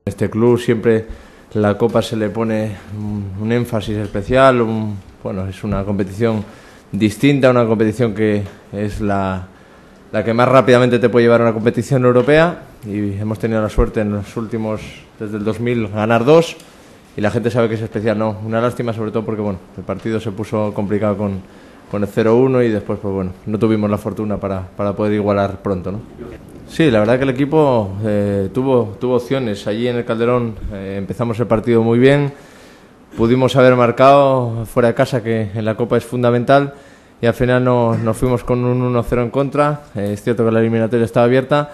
Este club siempre la Copa se le pone un énfasis especial, bueno, es una competición distinta, una competición que es la que más rápidamente te puede llevar a una competición europea, y hemos tenido la suerte en los últimos, desde el 2000, ganar 2, y la gente sabe que es especial, ¿no? Una lástima sobre todo porque bueno, el partido se puso complicado con el 0-1 y después pues bueno, no tuvimos la fortuna para poder igualar pronto, ¿no? Sí, la verdad que el equipo tuvo opciones. Allí en el Calderón empezamos el partido muy bien, pudimos haber marcado fuera de casa, que en la Copa es fundamental, y al final nos fuimos con un 1-0 en contra. Es cierto que la eliminatoria estaba abierta,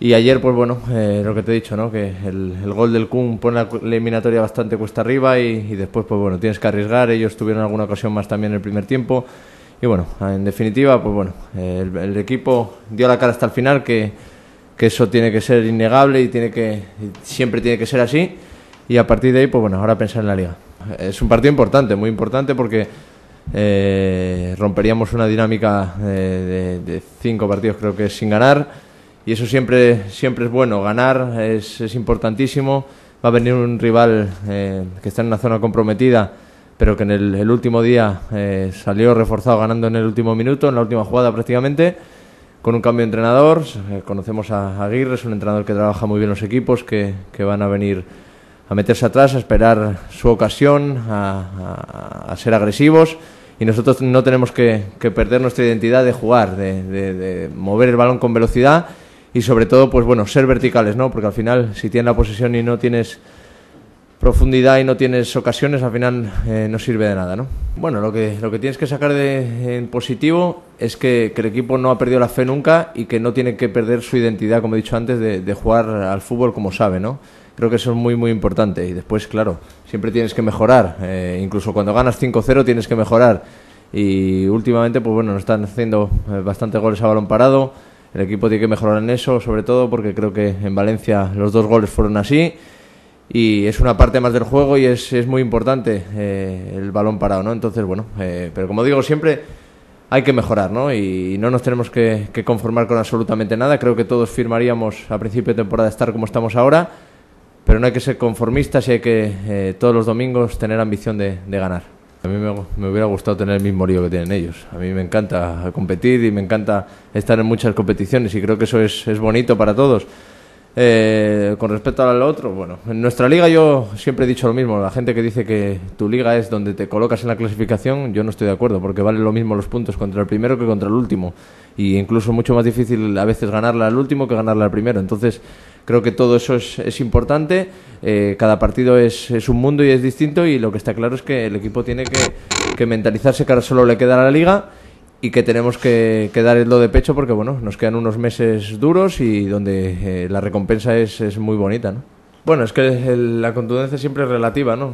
y ayer pues bueno, lo que te he dicho, ¿no? Que el gol del Kun pone la eliminatoria bastante cuesta arriba, y después pues bueno, tienes que arriesgar. Ellos tuvieron alguna ocasión más también en el primer tiempo. Y bueno, en definitiva, pues bueno, el equipo dio la cara hasta el final, que eso tiene que ser innegable y siempre tiene que ser así. Y a partir de ahí, pues bueno, ahora pensar en la Liga. Es un partido importante, muy importante, porque romperíamos una dinámica de 5 partidos, creo que es sin ganar. Y eso siempre es bueno, ganar es importantísimo. Va a venir un rival que está en una zona comprometida, pero que en el último día salió reforzado ganando en el último minuto, en la última jugada prácticamente, con un cambio de entrenador. Conocemos a Aguirre, es un entrenador que trabaja muy bien los equipos, que van a venir a meterse atrás, a esperar su ocasión, a ser agresivos, y nosotros no tenemos que perder nuestra identidad de jugar, de mover el balón con velocidad y sobre todo pues bueno, ser verticales, ¿no? Porque al final, si tienes la posesión y no tienes profundidad y no tienes ocasiones, al final no sirve de nada, ¿no? Bueno, lo que tienes que sacar en positivo es que el equipo no ha perdido la fe nunca, y que no tiene que perder su identidad, como he dicho antes, de jugar al fútbol como sabe, ¿no? Creo que eso es muy importante. Y después, claro, siempre tienes que mejorar, incluso cuando ganas 5-0 tienes que mejorar, y últimamente pues bueno, nos están haciendo bastantes goles a balón parado. El equipo tiene que mejorar en eso, sobre todo porque creo que en Valencia los 2 goles fueron así. Y es una parte más del juego, y es muy importante el balón parado, ¿no? Entonces, bueno, pero como digo siempre, hay que mejorar, ¿no? Y no nos tenemos que conformar con absolutamente nada. Creo que todos firmaríamos a principio de temporada estar como estamos ahora, pero no hay que ser conformistas, y hay que todos los domingos tener ambición de ganar. A mí me hubiera gustado tener el mismo lío que tienen ellos. A mí me encanta competir y me encanta estar en muchas competiciones, y creo que eso es bonito para todos. Con respecto al otro, bueno, en nuestra liga yo siempre he dicho lo mismo. La gente que dice que tu liga es donde te colocas en la clasificación, yo no estoy de acuerdo, porque vale lo mismo los puntos contra el primero que contra el último, y incluso mucho más difícil a veces ganarla al último que ganarla al primero. Entonces creo que todo eso es importante. Cada partido es un mundo y es distinto, y lo que está claro es que el equipo tiene que mentalizarse que ahora solo le queda la liga, y que tenemos que dar el do de pecho, porque bueno, nos quedan unos meses duros y donde la recompensa es muy bonita, ¿no? Bueno, es que la contundencia siempre es relativa, ¿no?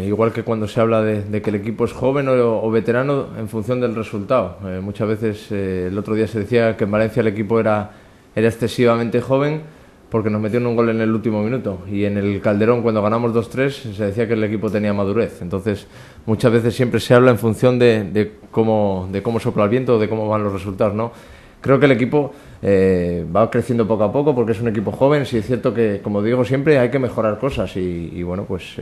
Igual que cuando se habla de que el equipo es joven o veterano en función del resultado. Muchas veces, el otro día se decía que en Valencia el equipo era excesivamente joven porque nos metieron un gol en el último minuto, y en el Calderón, cuando ganamos 2-3, se decía que el equipo tenía madurez. Entonces muchas veces siempre se habla en función de cómo sopla el viento, de cómo van los resultados, ¿no? Creo que el equipo va creciendo poco a poco, porque es un equipo joven. Sí es cierto que, como digo siempre, hay que mejorar cosas, y bueno, pues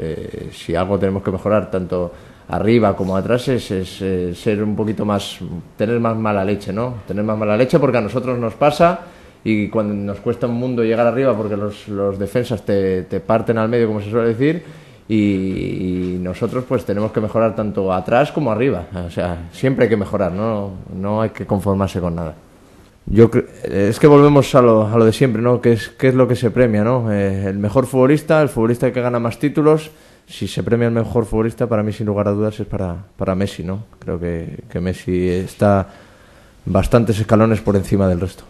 si algo tenemos que mejorar tanto arriba como atrás es ser un poquito más, tener más mala leche, ¿no? Tener más mala leche, porque a nosotros nos pasa. Y cuando nos cuesta un mundo llegar arriba, porque los defensas te parten al medio, como se suele decir, y nosotros pues tenemos que mejorar tanto atrás como arriba. O sea, siempre hay que mejorar, no hay que conformarse con nada. Es que volvemos a lo de siempre, ¿no? ¿Qué es lo que se premia, ¿no? El mejor futbolista, el futbolista que gana más títulos. Si se premia el mejor futbolista, para mí sin lugar a dudas es para Messi, ¿no? Creo que Messi está bastantes escalones por encima del resto.